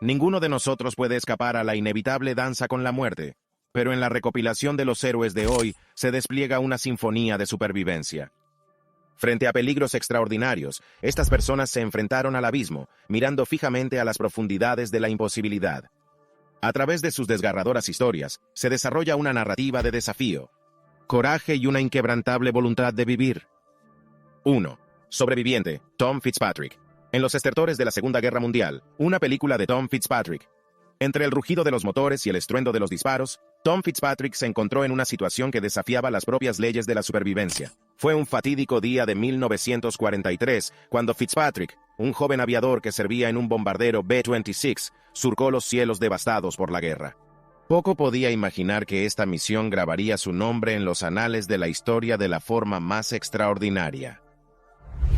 Ninguno de nosotros puede escapar a la inevitable danza con la muerte, pero en la recopilación de los héroes de hoy se despliega una sinfonía de supervivencia. Frente a peligros extraordinarios, estas personas se enfrentaron al abismo, mirando fijamente a las profundidades de la imposibilidad. A través de sus desgarradoras historias, se desarrolla una narrativa de desafío, coraje y una inquebrantable voluntad de vivir. 1. Sobreviviente, Tom Fitzpatrick. En los estertores de la Segunda Guerra Mundial, una película de Tom Fitzpatrick. Entre el rugido de los motores y el estruendo de los disparos, Tom Fitzpatrick se encontró en una situación que desafiaba las propias leyes de la supervivencia. Fue un fatídico día de 1943, cuando Fitzpatrick, un joven aviador que servía en un bombardero B-26, surcó los cielos devastados por la guerra. Poco podía imaginar que esta misión grabaría su nombre en los anales de la historia de la forma más extraordinaria.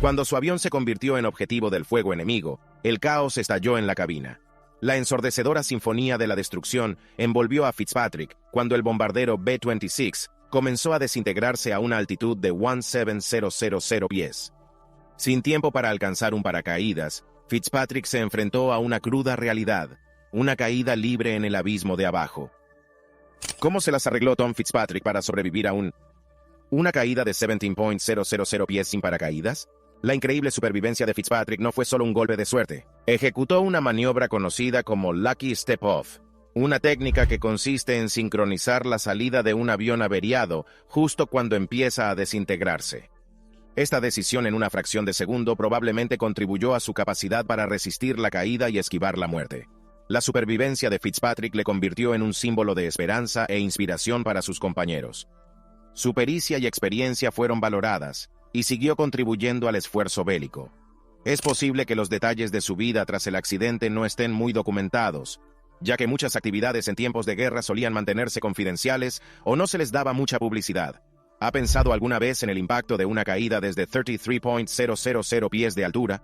Cuando su avión se convirtió en objetivo del fuego enemigo, el caos estalló en la cabina. La ensordecedora sinfonía de la destrucción envolvió a Fitzpatrick cuando el bombardero B-26 comenzó a desintegrarse a una altitud de 17,000 pies. Sin tiempo para alcanzar un paracaídas, Fitzpatrick se enfrentó a una cruda realidad, una caída libre en el abismo de abajo. ¿Cómo se las arregló Tom Fitzpatrick para sobrevivir a una caída de 17,000 pies sin paracaídas? La increíble supervivencia de Fitzpatrick no fue solo un golpe de suerte. Ejecutó una maniobra conocida como Lucky Step Off, una técnica que consiste en sincronizar la salida de un avión averiado justo cuando empieza a desintegrarse. Esta decisión en una fracción de segundo probablemente contribuyó a su capacidad para resistir la caída y esquivar la muerte. La supervivencia de Fitzpatrick le convirtió en un símbolo de esperanza e inspiración para sus compañeros. Su pericia y experiencia fueron valoradas, y siguió contribuyendo al esfuerzo bélico. Es posible que los detalles de su vida tras el accidente no estén muy documentados, ya que muchas actividades en tiempos de guerra solían mantenerse confidenciales o no se les daba mucha publicidad. ¿Ha pensado alguna vez en el impacto de una caída desde 33,000 pies de altura?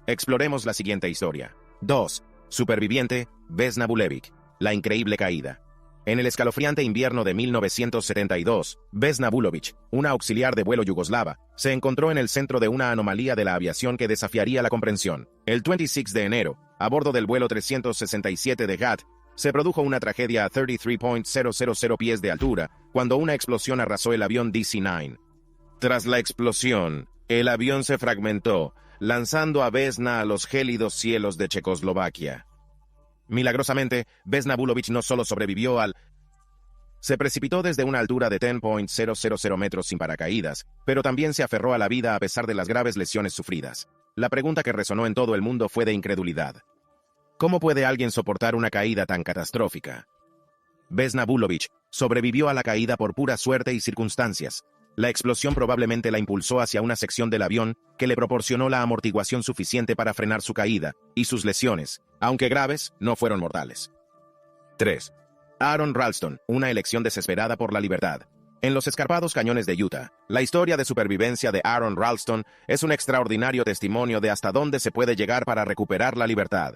Exploremos la siguiente historia. 2. Superviviente, Vesna Vulevic. La increíble caída. En el escalofriante invierno de 1972, Vesna Vulovic, una auxiliar de vuelo yugoslava, se encontró en el centro de una anomalía de la aviación que desafiaría la comprensión. El 26 de enero, a bordo del vuelo 367 de GAT, se produjo una tragedia a 33,000 pies de altura, cuando una explosión arrasó el avión DC-9. Tras la explosión, el avión se fragmentó, lanzando a Vesna a los gélidos cielos de Checoslovaquia. Milagrosamente, Vesna Vulovic no solo sobrevivió se precipitó desde una altura de 10,000 metros sin paracaídas, pero también se aferró a la vida a pesar de las graves lesiones sufridas. La pregunta que resonó en todo el mundo fue de incredulidad. ¿Cómo puede alguien soportar una caída tan catastrófica? Vesna Vulovic sobrevivió a la caída por pura suerte y circunstancias. La explosión probablemente la impulsó hacia una sección del avión que le proporcionó la amortiguación suficiente para frenar su caída, y sus lesiones, aunque graves, no fueron mortales. 3. Aaron Ralston, una elección desesperada por la libertad. En los escarpados cañones de Utah, la historia de supervivencia de Aaron Ralston es un extraordinario testimonio de hasta dónde se puede llegar para recuperar la libertad.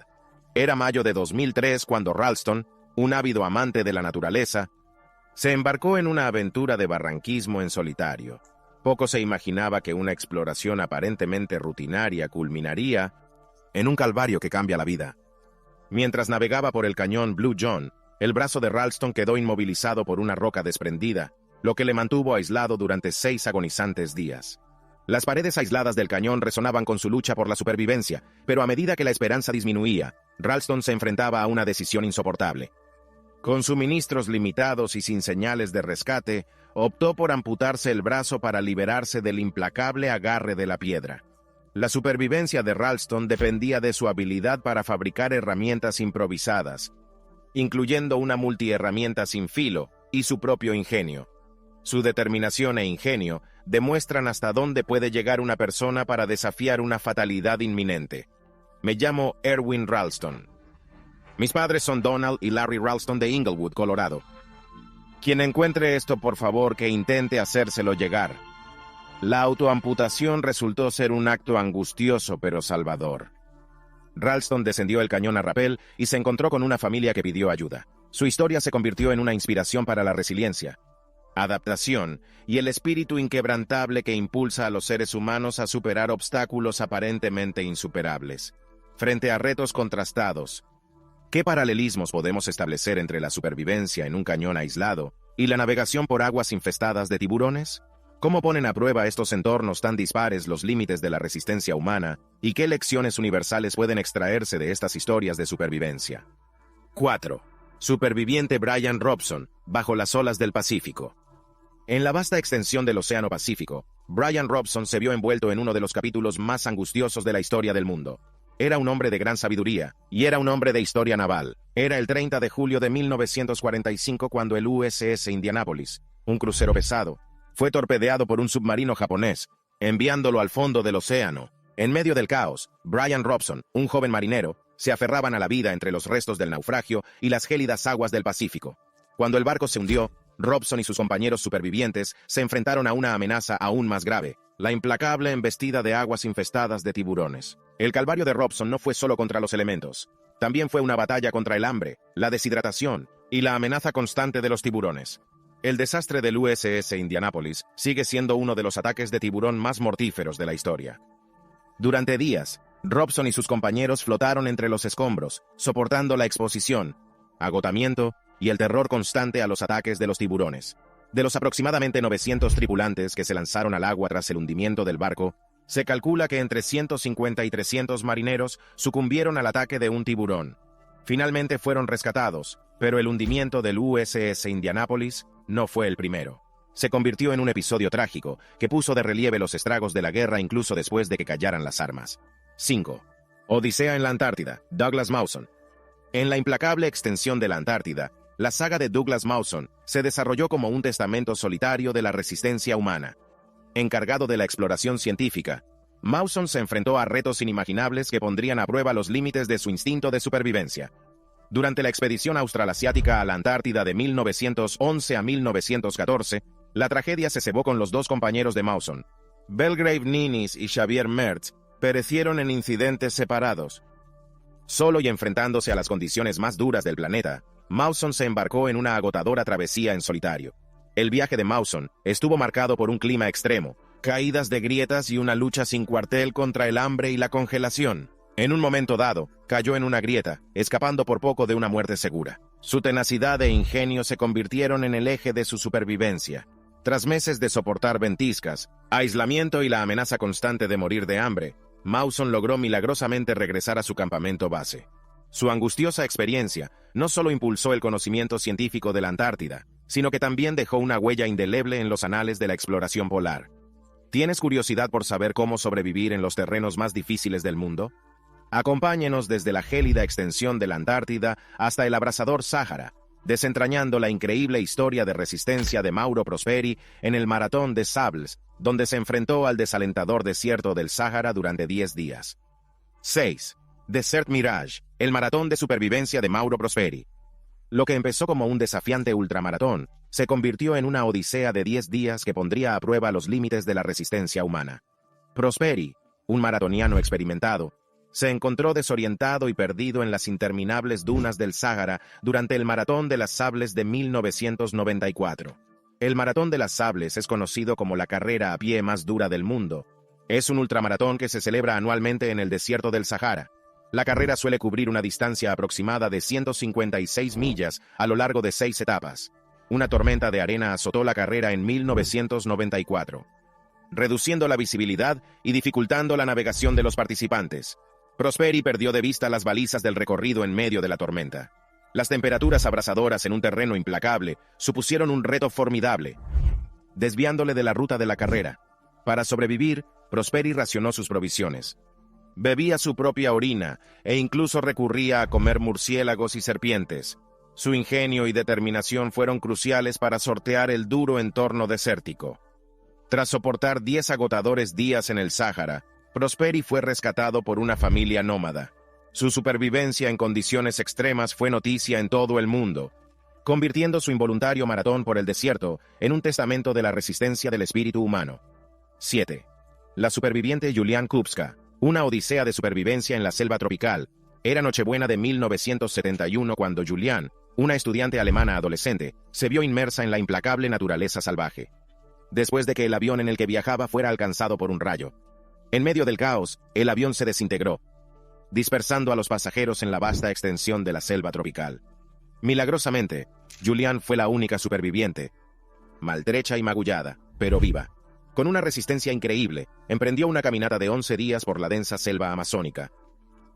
Era mayo de 2003 cuando Ralston, un ávido amante de la naturaleza, se embarcó en una aventura de barranquismo en solitario. Poco se imaginaba que una exploración aparentemente rutinaria culminaría en un calvario que cambia la vida. Mientras navegaba por el cañón Blue John, el brazo de Ralston quedó inmovilizado por una roca desprendida, lo que le mantuvo aislado durante 6 agonizantes días. Las paredes aisladas del cañón resonaban con su lucha por la supervivencia, pero a medida que la esperanza disminuía, Ralston se enfrentaba a una decisión insoportable. Con suministros limitados y sin señales de rescate, optó por amputarse el brazo para liberarse del implacable agarre de la piedra. La supervivencia de Ralston dependía de su habilidad para fabricar herramientas improvisadas, incluyendo una multiherramienta sin filo y su propio ingenio. Su determinación e ingenio demuestran hasta dónde puede llegar una persona para desafiar una fatalidad inminente. Me llamo Erwin Ralston. Mis padres son Donald y Larry Ralston de Inglewood, Colorado. Quien encuentre esto, por favor, que intente hacérselo llegar. La autoamputación resultó ser un acto angustioso pero salvador. Ralston descendió el cañón a rapel y se encontró con una familia que pidió ayuda. Su historia se convirtió en una inspiración para la resiliencia, adaptación y el espíritu inquebrantable que impulsa a los seres humanos a superar obstáculos aparentemente insuperables. Frente a retos contrastados, ¿Qué paralelismos podemos establecer entre la supervivencia en un cañón aislado y la navegación por aguas infestadas de tiburones? ¿Cómo ponen a prueba estos entornos tan dispares los límites de la resistencia humana y qué lecciones universales pueden extraerse de estas historias de supervivencia? 4. Superviviente Brian Robson, bajo las olas del Pacífico. En la vasta extensión del Océano Pacífico, Brian Robson se vio envuelto en uno de los capítulos más angustiosos de la historia del mundo. Era un hombre de gran sabiduría, y era un hombre de historia naval. Era el 30 de julio de 1945 cuando el USS Indianapolis, un crucero pesado, fue torpedeado por un submarino japonés, enviándolo al fondo del océano. En medio del caos, Brian Robson, un joven marinero, se aferraban a la vida entre los restos del naufragio y las gélidas aguas del Pacífico. Cuando el barco se hundió, Robson y sus compañeros supervivientes se enfrentaron a una amenaza aún más grave, la implacable embestida de aguas infestadas de tiburones. El calvario de Robson no fue solo contra los elementos, también fue una batalla contra el hambre, la deshidratación y la amenaza constante de los tiburones. El desastre del USS Indianapolis sigue siendo uno de los ataques de tiburón más mortíferos de la historia. Durante días, Robson y sus compañeros flotaron entre los escombros, soportando la exposición, agotamiento y el terror constante a los ataques de los tiburones. De los aproximadamente 900 tripulantes que se lanzaron al agua tras el hundimiento del barco, se calcula que entre 150 y 300 marineros sucumbieron al ataque de un tiburón. Finalmente fueron rescatados, pero el hundimiento del USS Indianapolis no fue el primero. Se convirtió en un episodio trágico que puso de relieve los estragos de la guerra incluso después de que callaran las armas. 5. Odisea en la Antártida, Douglas Mawson. En la implacable extensión de la Antártida, la saga de Douglas Mawson se desarrolló como un testamento solitario de la resistencia humana. Encargado de la exploración científica, Mawson se enfrentó a retos inimaginables que pondrían a prueba los límites de su instinto de supervivencia. Durante la expedición australasiática a la Antártida de 1911 a 1914, la tragedia se cebó con los dos compañeros de Mawson. Belgrave Ninis y Xavier Mertz perecieron en incidentes separados. Solo y enfrentándose a las condiciones más duras del planeta, Mawson se embarcó en una agotadora travesía en solitario. El viaje de Mawson estuvo marcado por un clima extremo, caídas de grietas y una lucha sin cuartel contra el hambre y la congelación. En un momento dado, cayó en una grieta, escapando por poco de una muerte segura. Su tenacidad e ingenio se convirtieron en el eje de su supervivencia. Tras meses de soportar ventiscas, aislamiento y la amenaza constante de morir de hambre, Mawson logró milagrosamente regresar a su campamento base. Su angustiosa experiencia no solo impulsó el conocimiento científico de la Antártida, sino que también dejó una huella indeleble en los anales de la exploración polar. ¿Tienes curiosidad por saber cómo sobrevivir en los terrenos más difíciles del mundo? Acompáñenos desde la gélida extensión de la Antártida hasta el abrasador Sáhara, desentrañando la increíble historia de resistencia de Mauro Prosperi en el Maratón des Sables, donde se enfrentó al desalentador desierto del Sáhara durante 10 días. 6. Desert Mirage, el maratón de supervivencia de Mauro Prosperi. Lo que empezó como un desafiante ultramaratón, se convirtió en una odisea de 10 días que pondría a prueba los límites de la resistencia humana. Prosperi, un maratoniano experimentado, se encontró desorientado y perdido en las interminables dunas del Sáhara durante el Maratón de las Sables de 1994. El Maratón de las Sables es conocido como la carrera a pie más dura del mundo. Es un ultramaratón que se celebra anualmente en el desierto del Sahara. La carrera suele cubrir una distancia aproximada de 156 millas a lo largo de 6 etapas. Una tormenta de arena azotó la carrera en 1994, reduciendo la visibilidad y dificultando la navegación de los participantes. Prosperi perdió de vista las balizas del recorrido en medio de la tormenta. Las temperaturas abrasadoras en un terreno implacable supusieron un reto formidable, desviándole de la ruta de la carrera. Para sobrevivir, Prosperi racionó sus provisiones. Bebía su propia orina e incluso recurría a comer murciélagos y serpientes. Su ingenio y determinación fueron cruciales para sortear el duro entorno desértico. Tras soportar 10 agotadores días en el Sáhara, Prosperi fue rescatado por una familia nómada. Su supervivencia en condiciones extremas fue noticia en todo el mundo, convirtiendo su involuntario maratón por el desierto en un testamento de la resistencia del espíritu humano. 7. La superviviente Julian Kupska, una odisea de supervivencia en la selva tropical. Era Nochebuena de 1971 cuando Julian, una estudiante alemana adolescente, se vio inmersa en la implacable naturaleza salvaje. Después de que el avión en el que viajaba fuera alcanzado por un rayo. En medio del caos, el avión se desintegró. dispersando a los pasajeros en la vasta extensión de la selva tropical. Milagrosamente, Julianne fue la única superviviente, maltrecha y magullada, pero viva. Con una resistencia increíble, emprendió una caminata de 11 días por la densa selva amazónica,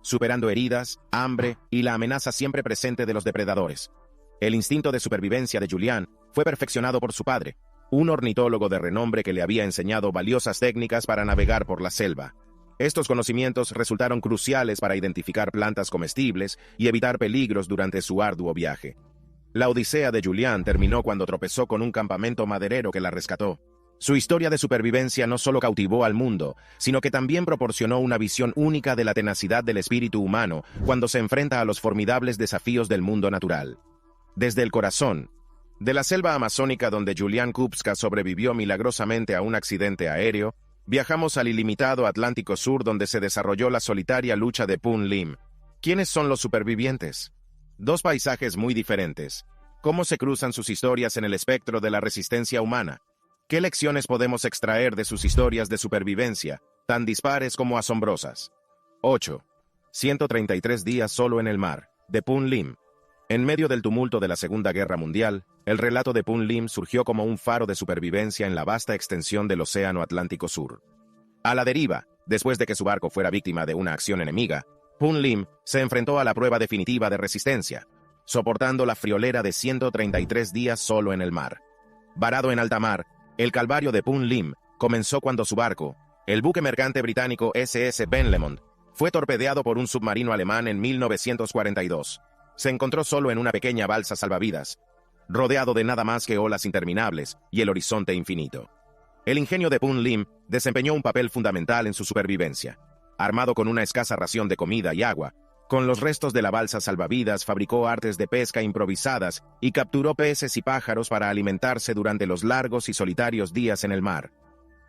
superando heridas, hambre y la amenaza siempre presente de los depredadores. El instinto de supervivencia de Julianne fue perfeccionado por su padre, un ornitólogo de renombre que le había enseñado valiosas técnicas para navegar por la selva. Estos conocimientos resultaron cruciales para identificar plantas comestibles y evitar peligros durante su arduo viaje. La odisea de Julianne terminó cuando tropezó con un campamento maderero que la rescató. Su historia de supervivencia no solo cautivó al mundo, sino que también proporcionó una visión única de la tenacidad del espíritu humano cuando se enfrenta a los formidables desafíos del mundo natural. Desde el corazón de la selva amazónica donde Julianne Kupska sobrevivió milagrosamente a un accidente aéreo, viajamos al ilimitado Atlántico Sur donde se desarrolló la solitaria lucha de Pun Lim. ¿Quiénes son los supervivientes? Dos paisajes muy diferentes. ¿Cómo se cruzan sus historias en el espectro de la resistencia humana? ¿Qué lecciones podemos extraer de sus historias de supervivencia, tan dispares como asombrosas? 8. 133 días solo en el mar, de Pun Lim. En medio del tumulto de la Segunda Guerra Mundial, el relato de Pun Lim surgió como un faro de supervivencia en la vasta extensión del Océano Atlántico Sur. A la deriva, después de que su barco fuera víctima de una acción enemiga, Pun Lim se enfrentó a la prueba definitiva de resistencia, soportando la friolera de 133 días solo en el mar. Varado en alta mar, el calvario de Pun Lim comenzó cuando su barco, el buque mercante británico SS Ben Lomond, fue torpedeado por un submarino alemán en 1942. Se encontró solo en una pequeña balsa salvavidas, rodeado de nada más que olas interminables y el horizonte infinito. El ingenio de Pun Lim desempeñó un papel fundamental en su supervivencia. Armado con una escasa ración de comida y agua, con los restos de la balsa salvavidas fabricó artes de pesca improvisadas y capturó peces y pájaros para alimentarse durante los largos y solitarios días en el mar.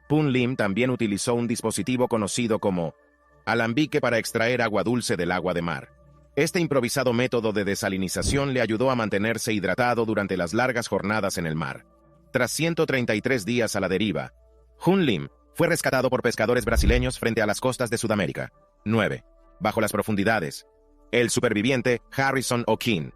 Pun Lim también utilizó un dispositivo conocido como alambique para extraer agua dulce del agua de mar. Este improvisado método de desalinización le ayudó a mantenerse hidratado durante las largas jornadas en el mar. Tras 133 días a la deriva, Pun Lim fue rescatado por pescadores brasileños frente a las costas de Sudamérica. 9. Bajo las profundidades. El superviviente Harrison O'Keefe.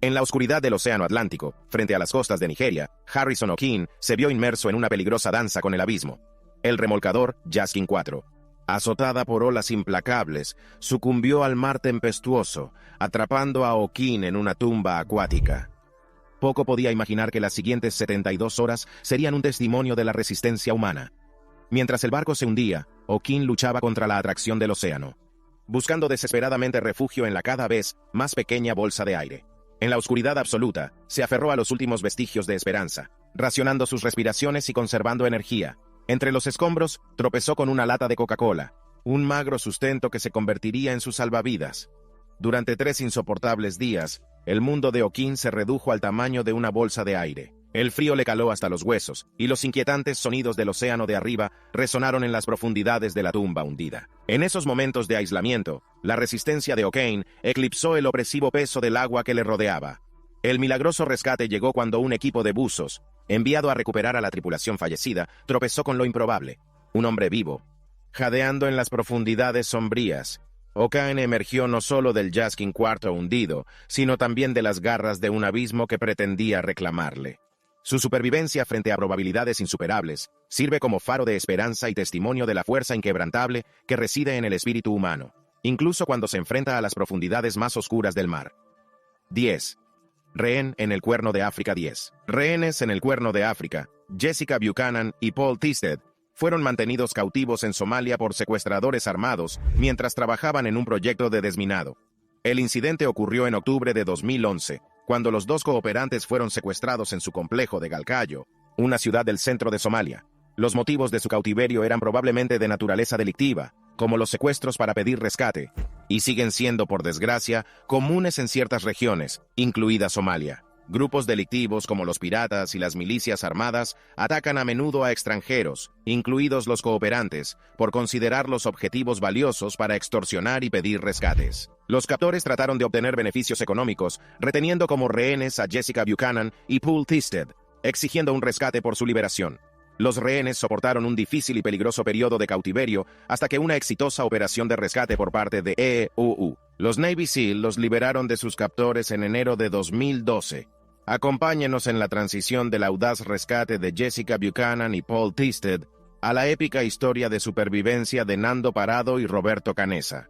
En la oscuridad del Océano Atlántico, frente a las costas de Nigeria, Harrison O'Keefe se vio inmerso en una peligrosa danza con el abismo. El remolcador Jaskin 4, azotada por olas implacables, sucumbió al mar tempestuoso, atrapando a O'Keefe en una tumba acuática. Poco podía imaginar que las siguientes 72 horas serían un testimonio de la resistencia humana. Mientras el barco se hundía, O'Keefe luchaba contra la atracción del océano, buscando desesperadamente refugio en la cada vez más pequeña bolsa de aire. En la oscuridad absoluta, se aferró a los últimos vestigios de esperanza, racionando sus respiraciones y conservando energía. Entre los escombros, tropezó con una lata de Coca-Cola, un magro sustento que se convertiría en su salvavidas. Durante 3 insoportables días, el mundo de O'Keefe se redujo al tamaño de una bolsa de aire. El frío le caló hasta los huesos, y los inquietantes sonidos del océano de arriba resonaron en las profundidades de la tumba hundida. En esos momentos de aislamiento, la resistencia de O'Keefe eclipsó el opresivo peso del agua que le rodeaba. El milagroso rescate llegó cuando un equipo de buzos, enviado a recuperar a la tripulación fallecida, tropezó con lo improbable. Un hombre vivo, jadeando en las profundidades sombrías. O'Keefe emergió no solo del Jaskin IV hundido, sino también de las garras de un abismo que pretendía reclamarle. Su supervivencia frente a probabilidades insuperables sirve como faro de esperanza y testimonio de la fuerza inquebrantable que reside en el espíritu humano, incluso cuando se enfrenta a las profundidades más oscuras del mar. 10. Rehén en el Cuerno de África 10. Rehenes en el Cuerno de África, Jessica Buchanan y Paul Thisted, fueron mantenidos cautivos en Somalia por secuestradores armados mientras trabajaban en un proyecto de desminado. El incidente ocurrió en octubre de 2011, cuando los 2 cooperantes fueron secuestrados en su complejo de Galkayo, una ciudad del centro de Somalia. Los motivos de su cautiverio eran probablemente de naturaleza delictiva, como los secuestros para pedir rescate, y siguen siendo, por desgracia, comunes en ciertas regiones, incluida Somalia. Grupos delictivos como los piratas y las milicias armadas atacan a menudo a extranjeros, incluidos los cooperantes, por considerarlos objetivos valiosos para extorsionar y pedir rescates. Los captores trataron de obtener beneficios económicos, reteniendo como rehenes a Jessica Buchanan y Paul Thisted, exigiendo un rescate por su liberación. Los rehenes soportaron un difícil y peligroso periodo de cautiverio hasta que una exitosa operación de rescate por parte de EUU. Los Navy SEAL los liberaron de sus captores en enero de 2012. Acompáñenos en la transición del audaz rescate de Jessica Buchanan y Paul Thisted a la épica historia de supervivencia de Nando Parado y Roberto Canessa.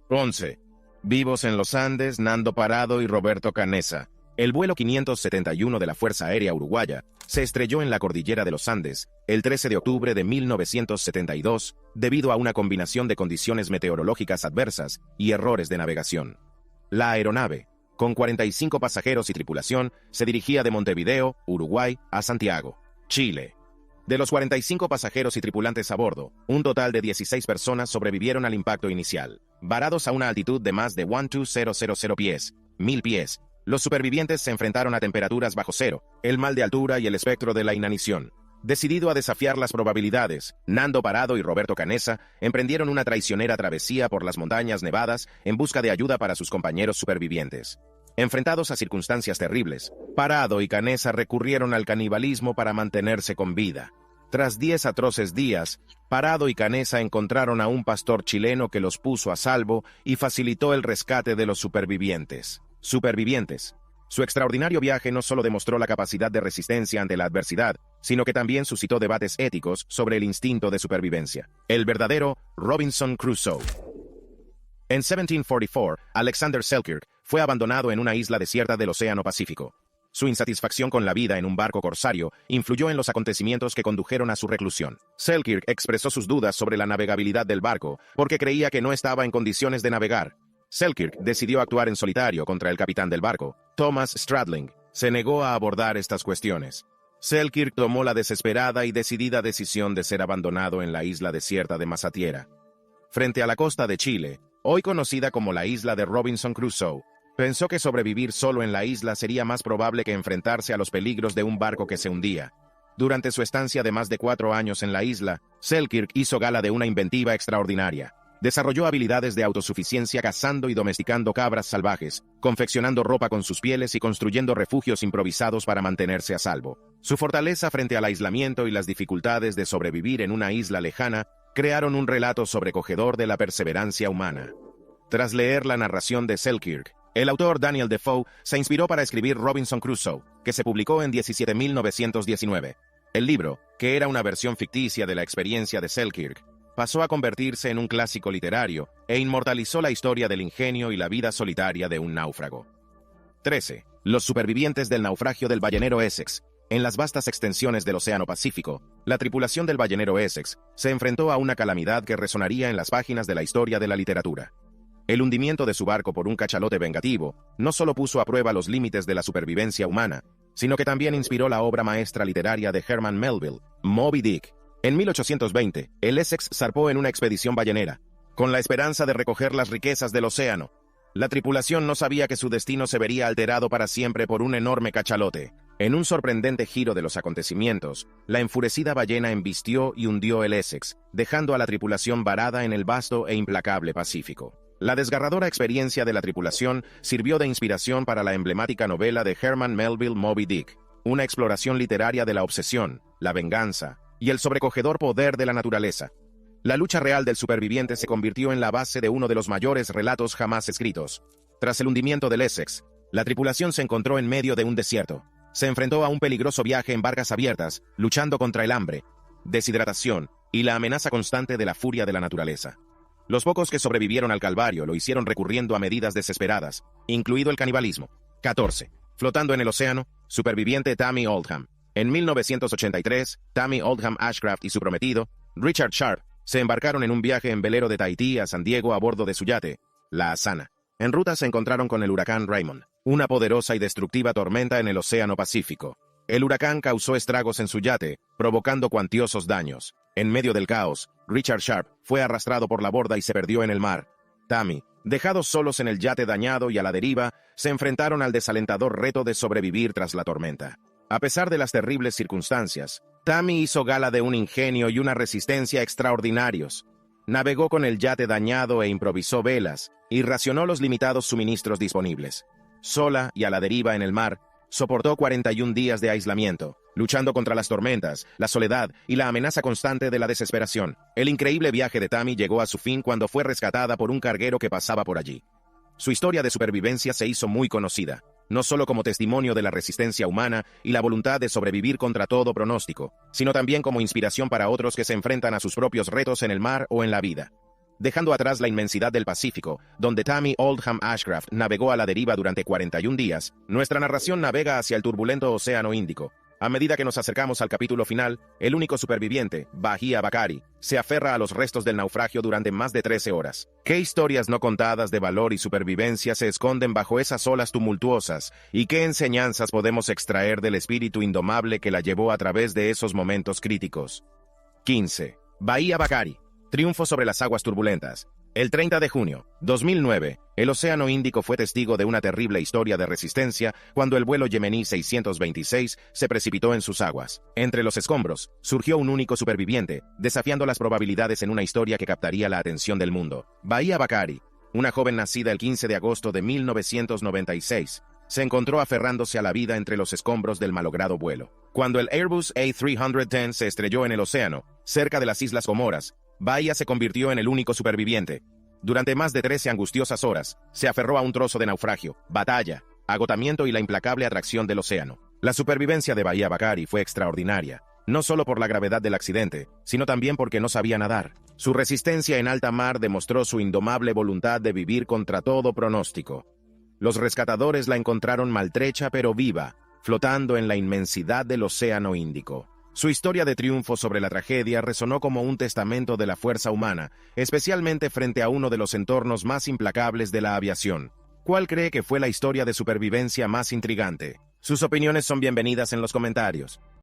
11. Vivos en los Andes, Nando Parado y Roberto Canessa. El vuelo 571 de la Fuerza Aérea Uruguaya se estrelló en la cordillera de los Andes el 13 de octubre de 1972 debido a una combinación de condiciones meteorológicas adversas y errores de navegación. La aeronave, con 45 pasajeros y tripulación, se dirigía de Montevideo, Uruguay, a Santiago, Chile. De los 45 pasajeros y tripulantes a bordo, un total de 16 personas sobrevivieron al impacto inicial. Varados a una altitud de más de 12,000 pies, 1000 pies, los supervivientes se enfrentaron a temperaturas bajo cero, el mal de altura y el espectro de la inanición. Decidido a desafiar las probabilidades, Nando Parado y Roberto Canessa emprendieron una traicionera travesía por las montañas nevadas en busca de ayuda para sus compañeros supervivientes. Enfrentados a circunstancias terribles, Parado y Canessa recurrieron al canibalismo para mantenerse con vida. Tras 10 atroces días, Parado y Canessa encontraron a un pastor chileno que los puso a salvo y facilitó el rescate de los supervivientes. Su extraordinario viaje no solo demostró la capacidad de resistencia ante la adversidad, sino que también suscitó debates éticos sobre el instinto de supervivencia. El verdadero Robinson Crusoe. En 1744, Alexander Selkirk fue abandonado en una isla desierta del Océano Pacífico. Su insatisfacción con la vida en un barco corsario influyó en los acontecimientos que condujeron a su reclusión. Selkirk expresó sus dudas sobre la navegabilidad del barco porque creía que no estaba en condiciones de navegar. Selkirk decidió actuar en solitario contra el capitán del barco, Thomas Stradling. Se negó a abordar estas cuestiones. Selkirk tomó la desesperada y decidida decisión de ser abandonado en la isla desierta de Masatiera. Frente a la costa de Chile, hoy conocida como la isla de Robinson Crusoe, pensó que sobrevivir solo en la isla sería más probable que enfrentarse a los peligros de un barco que se hundía. Durante su estancia de más de 4 años en la isla, Selkirk hizo gala de una inventiva extraordinaria. Desarrolló habilidades de autosuficiencia cazando y domesticando cabras salvajes, confeccionando ropa con sus pieles y construyendo refugios improvisados para mantenerse a salvo. Su fortaleza frente al aislamiento y las dificultades de sobrevivir en una isla lejana crearon un relato sobrecogedor de la perseverancia humana. Tras leer la narración de Selkirk, el autor Daniel Defoe se inspiró para escribir Robinson Crusoe, que se publicó en 17.919. El libro, que era una versión ficticia de la experiencia de Selkirk, pasó a convertirse en un clásico literario e inmortalizó la historia del ingenio y la vida solitaria de un náufrago. 13. Los supervivientes del naufragio del ballenero Essex. En las vastas extensiones del Océano Pacífico, la tripulación del ballenero Essex se enfrentó a una calamidad que resonaría en las páginas de la historia de la literatura. El hundimiento de su barco por un cachalote vengativo no solo puso a prueba los límites de la supervivencia humana, sino que también inspiró la obra maestra literaria de Herman Melville, Moby Dick. En 1820, el Essex zarpó en una expedición ballenera, con la esperanza de recoger las riquezas del océano. La tripulación no sabía que su destino se vería alterado para siempre por un enorme cachalote. En un sorprendente giro de los acontecimientos, la enfurecida ballena embistió y hundió el Essex, dejando a la tripulación varada en el vasto e implacable Pacífico. La desgarradora experiencia de la tripulación sirvió de inspiración para la emblemática novela de Herman Melville Moby Dick, una exploración literaria de la obsesión, la venganza y el sobrecogedor poder de la naturaleza. La lucha real del superviviente se convirtió en la base de uno de los mayores relatos jamás escritos. Tras el hundimiento del Essex, la tripulación se encontró en medio de un desierto. Se enfrentó a un peligroso viaje en barcas abiertas, luchando contra el hambre, deshidratación y la amenaza constante de la furia de la naturaleza. Los pocos que sobrevivieron al calvario lo hicieron recurriendo a medidas desesperadas, incluido el canibalismo. 14. Flotando en el océano, superviviente Tammy Oldham. En 1983, Tammy Oldham Ashcraft y su prometido, Richard Sharp, se embarcaron en un viaje en velero de Tahití a San Diego a bordo de su yate, la Asana. En ruta se encontraron con el huracán Raymond, una poderosa y destructiva tormenta en el Océano Pacífico. El huracán causó estragos en su yate, provocando cuantiosos daños. En medio del caos, Richard Sharp fue arrastrado por la borda y se perdió en el mar. Tammy, dejados solos en el yate dañado y a la deriva, se enfrentaron al desalentador reto de sobrevivir tras la tormenta. A pesar de las terribles circunstancias, Tammy hizo gala de un ingenio y una resistencia extraordinarios. Navegó con el yate dañado e improvisó velas, y racionó los limitados suministros disponibles. Sola y a la deriva en el mar, Soportó 41 días de aislamiento, luchando contra las tormentas, la soledad y la amenaza constante de la desesperación. El increíble viaje de Tammy llegó a su fin cuando fue rescatada por un carguero que pasaba por allí. Su historia de supervivencia se hizo muy conocida, no solo como testimonio de la resistencia humana y la voluntad de sobrevivir contra todo pronóstico, sino también como inspiración para otros que se enfrentan a sus propios retos en el mar o en la vida. Dejando atrás la inmensidad del Pacífico, donde Tammy Oldham Ashcraft navegó a la deriva durante 41 días, nuestra narración navega hacia el turbulento Océano Índico. A medida que nos acercamos al capítulo final, el único superviviente, Bahía Bakari, se aferra a los restos del naufragio durante más de 13 horas. ¿Qué historias no contadas de valor y supervivencia se esconden bajo esas olas tumultuosas? ¿Y qué enseñanzas podemos extraer del espíritu indomable que la llevó a través de esos momentos críticos? 15. Bahía Bakari. Triunfo sobre las aguas turbulentas. El 30 de junio, 2009, el Océano Índico fue testigo de una terrible historia de resistencia cuando el vuelo yemení 626 se precipitó en sus aguas. Entre los escombros, surgió un único superviviente, desafiando las probabilidades en una historia que captaría la atención del mundo. Bahía Bakari, una joven nacida el 15 de agosto de 1996, se encontró aferrándose a la vida entre los escombros del malogrado vuelo. Cuando el Airbus A310 se estrelló en el océano, cerca de las Islas Comoras, Bahía se convirtió en el único superviviente. Durante más de 13 angustiosas horas, se aferró a un trozo de naufragio, batalla, agotamiento y la implacable atracción del océano. La supervivencia de Bahía Bakari fue extraordinaria, no solo por la gravedad del accidente, sino también porque no sabía nadar. Su resistencia en alta mar demostró su indomable voluntad de vivir contra todo pronóstico. Los rescatadores la encontraron maltrecha pero viva, flotando en la inmensidad del Océano Índico. Su historia de triunfo sobre la tragedia resonó como un testamento de la fuerza humana, especialmente frente a uno de los entornos más implacables de la aviación. ¿Cuál cree que fue la historia de supervivencia más intrigante? Sus opiniones son bienvenidas en los comentarios.